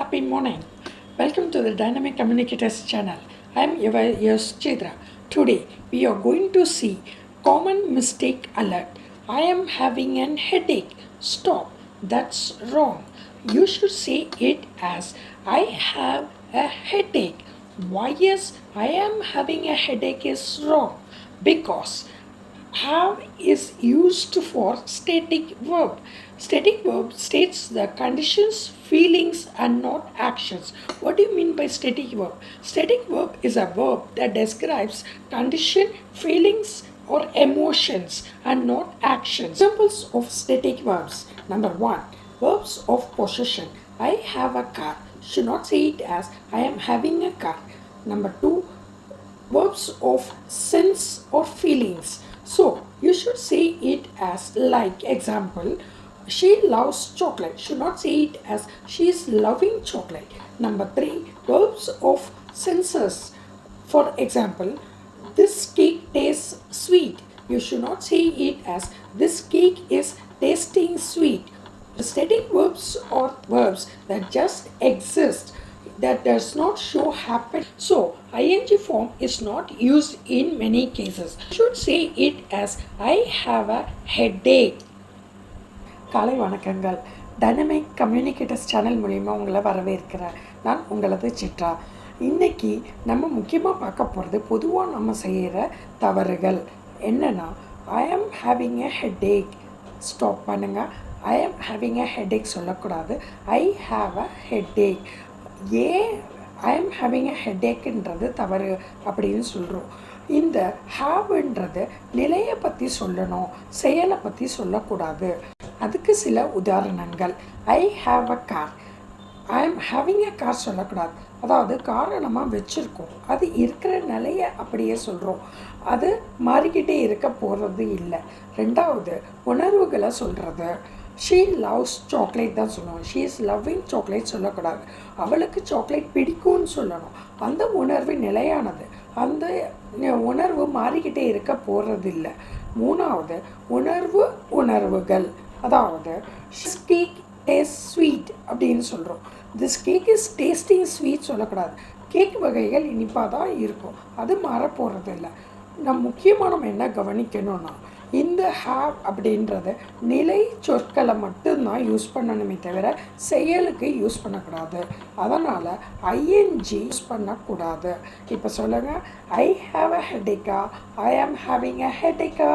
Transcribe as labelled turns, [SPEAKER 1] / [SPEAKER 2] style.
[SPEAKER 1] Happy morning. Welcome to the Dynamic Communicators channel. I am your Chitra. Today we are going to see common mistake alert. I am having an headache. Stop. That's wrong. You should say it as I have a headache. Why is I am having a headache is wrong? Because have is used for static verb. Static verb states the conditions, feelings, and not actions. What do you mean by static verb? Static verb is a verb that describes condition, feelings, or emotions and not actions. Examples of static verbs. Number one, verbs of possession. I have a car. Should not say it as I am having a car. Number two, verbs of sense or feelings. So you should say it as like example, she loves chocolate. Should not say it as she is loving chocolate. Number three, verbs of senses. For example, this cake tastes sweet. You should not say it as this cake is tasting sweet. The static verbs or verbs that just exist that does not show happen. So ing form is not used in many cases. You should say it as I have a headache. காலை வணக்கங்கள். Dynamic communicators channel மூலிமா உங்களை வரவேற்கிறேன். நான் உங்களது சித்ரா. இன்றைக்கி நம்ம முக்கியமாக பார்க்க போகிறது பொதுவாக நம்ம செய்கிற தவறுகள் என்னென்னா ஐ ஆம் ஹேவிங் எ ஹெட்டேக். ஸ்டாப் பண்ணுங்கள். ஐ ஆம் ஹேவிங் எ ஹெட்டேக் சொல்லக்கூடாது. I have a headache. ஏன் ஐ ஆம் ஹேவிங் எ ஹெட்டேக்குன்றது தவறு அப்படின்னு சொல்கிறோம். இந்த ஹாவ்ன்றது நிலையை பற்றி சொல்லணும், செயலை பற்றி சொல்லக்கூடாது. அதுக்கு சில உதாரணங்கள். I have a car. ஐ ஆம் ஹேவிங் அ கார் சொல்லக்கூடாது. அதாவது காரை நம்ம வச்சுருக்கோம், அது இருக்கிற நிலையை அப்படியே சொல்கிறோம், அது மாறிக்கிட்டே இருக்க போகிறது இல்லை. ரெண்டாவது, உணர்வுகளை சொல்கிறது. ஷீ லவ்ஸ் சாக்லேட் தான் சொல்லணும். ஷீ இஸ் லவ்விங் சாக்லேட் சொல்லக்கூடாது. அவளுக்கு சாக்லேட் பிடிக்கும்னு சொல்லணும். அந்த உணர்வு நிலையானது, அந்த உணர்வு மாறிக்கிட்டே இருக்க போகிறது இல்லை. மூணாவது, உணர்வுகள். அதாவது திஸ் கேக் டேஸ்ட் ஸ்வீட் அப்படின்னு சொல்கிறோம். This cake is tasting sweet சொல்லக்கூடாது. கேக் வகைகள் இனிப்பாக தான் இருக்கும், அது மாறப்போகிறது இல்லை. முக்கியமாக நம்ம என்ன கவனிக்கணும்னா இந்த ஹாவ் அப்படின்றது நிலை சொற்களை மட்டும்தான் யூஸ் பண்ணணுமே தவிர செயலுக்கு யூஸ் பண்ணக்கூடாது. அதனால் ஐஎன்ஜி யூஸ் பண்ணக்கூடாது. இப்போ சொல்லுங்கள், ஐ ஹாவ் அ ஹெடேக்கா, ஐ ஆம் ஹேவிங் அ ஹெடேக்கா.